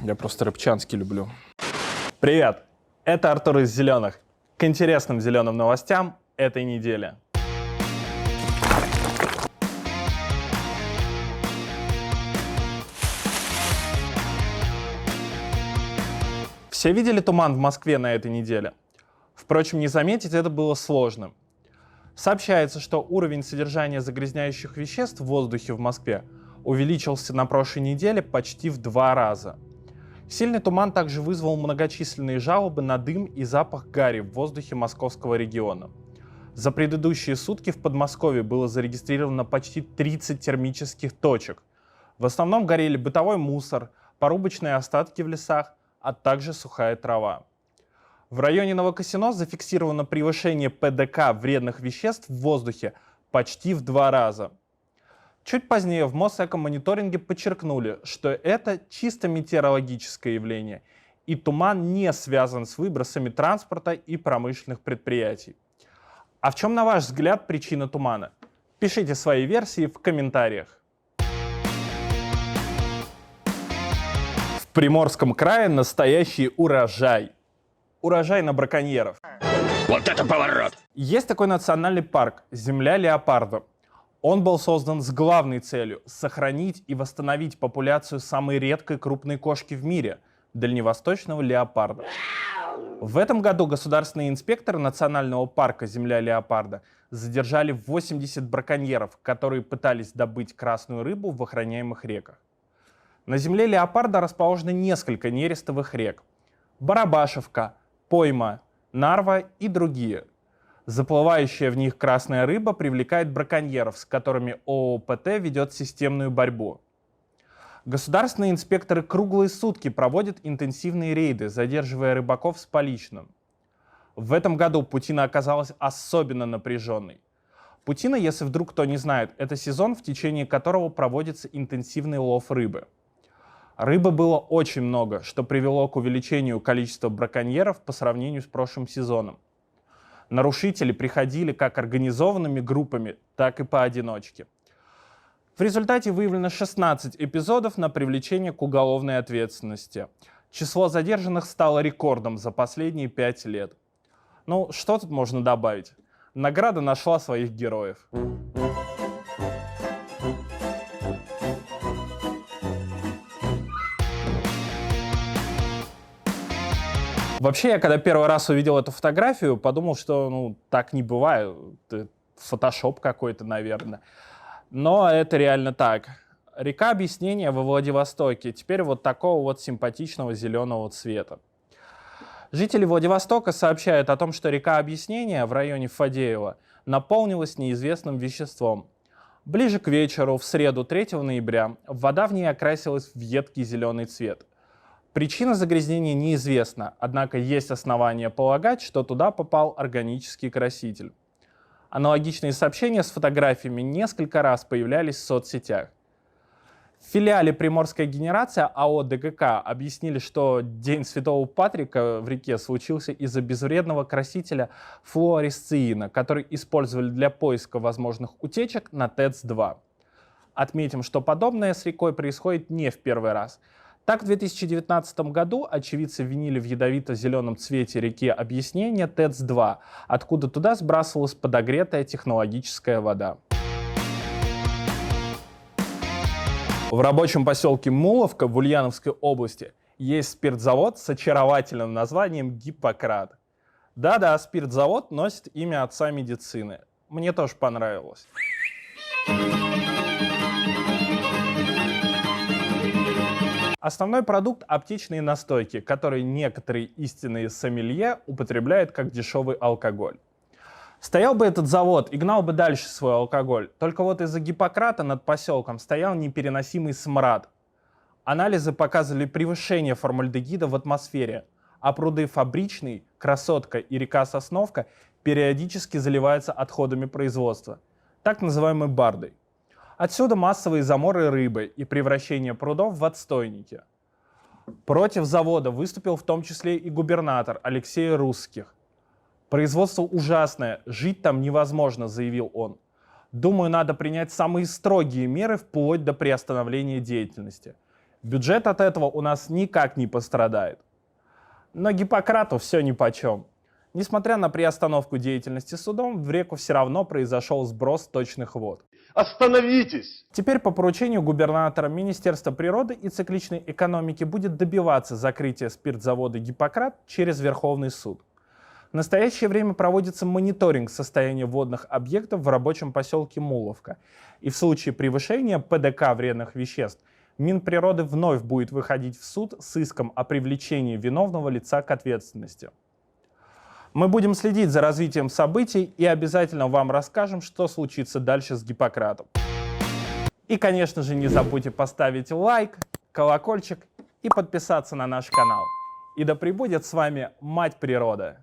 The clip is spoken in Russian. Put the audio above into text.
Я просто рыбчанский люблю. Привет! Это Артур из «Зеленых». К интересным зеленым новостям этой недели. Все видели туман в Москве на этой неделе? Впрочем, не заметить это было сложно. Сообщается, что уровень содержания загрязняющих веществ в воздухе в Москве увеличился на прошлой неделе почти в 2 раза. Сильный туман также вызвал многочисленные жалобы на дым и запах гари в воздухе московского региона. За предыдущие сутки в Подмосковье было зарегистрировано почти 30 термических точек. В основном горели бытовой мусор, порубочные остатки в лесах, а также сухая трава. В районе Новокосино зафиксировано превышение ПДК вредных веществ в воздухе почти в 2 раза. Чуть позднее в Мосэкомониторинге подчеркнули, что это чисто метеорологическое явление, и туман не связан с выбросами транспорта и промышленных предприятий. А в чем, на ваш взгляд, причина тумана? Пишите свои версии в комментариях. В Приморском крае настоящий урожай. Урожай на браконьеров. Вот это поворот! Есть такой национальный парк «Земля леопарда». Он был создан с главной целью – сохранить и восстановить популяцию самой редкой крупной кошки в мире – дальневосточного леопарда. В этом году государственные инспекторы национального парка «Земля леопарда» задержали 80 браконьеров, которые пытались добыть красную рыбу в охраняемых реках. На земле леопарда расположено несколько нерестовых рек – Барабашевка, Пойма, Нарва и другие. Заплывающая в них красная рыба привлекает браконьеров, с которыми ООПТ ведет системную борьбу. Государственные инспекторы круглые сутки проводят интенсивные рейды, задерживая рыбаков с поличным. В этом году путина оказалась особенно напряженной. Путина, если вдруг кто не знает, это сезон, в течение которого проводится интенсивный лов рыбы. Рыбы было очень много, что привело к увеличению количества браконьеров по сравнению с прошлым сезоном. Нарушители приходили как организованными группами, так и поодиночке. В результате выявлено 16 эпизодов на привлечение к уголовной ответственности. Число задержанных стало рекордом за последние 5 лет. Ну, что тут можно добавить? Награда нашла своих героев. Вообще, я когда первый раз увидел эту фотографию, подумал, что так не бывает. Это фотошоп какой-то, наверное. Но это реально так. Река Объяснения во Владивостоке теперь вот такого вот симпатичного зеленого цвета. Жители Владивостока сообщают о том, что река Объяснения в районе Фадеева наполнилась неизвестным веществом. Ближе к вечеру, в среду 3 ноября, вода в ней окрасилась в едкий зеленый цвет. Причина загрязнения неизвестна, однако есть основания полагать, что туда попал органический краситель. Аналогичные сообщения с фотографиями несколько раз появлялись в соцсетях. В филиале «Приморская генерация» АО ДГК объяснили, что День Святого Патрика в реке случился из-за безвредного красителя флуоресцеина, который использовали для поиска возможных утечек на ТЭЦ-2. Отметим, что подобное с рекой происходит не в первый раз. Так, в 2019 году очевидцы винили в ядовито-зеленом цвете реки Объяснения ТЭЦ-2, откуда туда сбрасывалась подогретая технологическая вода. В рабочем поселке Муловка в Ульяновской области есть спиртзавод с очаровательным названием «Гиппократ». Да-да, спиртзавод носит имя отца медицины. Мне тоже понравилось. Основной продукт – аптечные настойки, которые некоторые истинные сомелье употребляют как дешевый алкоголь. Стоял бы этот завод и гнал бы дальше свой алкоголь, только вот из-за Гиппократа над поселком стоял непереносимый смрад. Анализы показывали превышение формальдегида в атмосфере, а пруды Фабричный, Красотка и река Сосновка периодически заливаются отходами производства, так называемой бардой. Отсюда массовые заморы рыбы и превращение прудов в отстойники. Против завода выступил в том числе и губернатор Алексей Русских. «Производство ужасное, жить там невозможно», — заявил он. «Думаю, надо принять самые строгие меры вплоть до приостановления деятельности. Бюджет от этого у нас никак не пострадает. Но Гиппократу все нипочем. Несмотря на приостановку деятельности судом, в реку все равно произошел сброс сточных вод. Остановитесь! Теперь по поручению губернатора Министерство природы и цикличной экономики будет добиваться закрытия спиртзавода «Гиппократ» через Верховный суд. В настоящее время проводится мониторинг состояния водных объектов в рабочем поселке Муловка. И в случае превышения ПДК вредных веществ Минприроды вновь будет выходить в суд с иском о привлечении виновного лица к ответственности. Мы будем следить за развитием событий и обязательно вам расскажем, что случится дальше с Гиппократом. И, конечно же, не забудьте поставить лайк, колокольчик и подписаться на наш канал. И да пребудет с вами Мать Природа!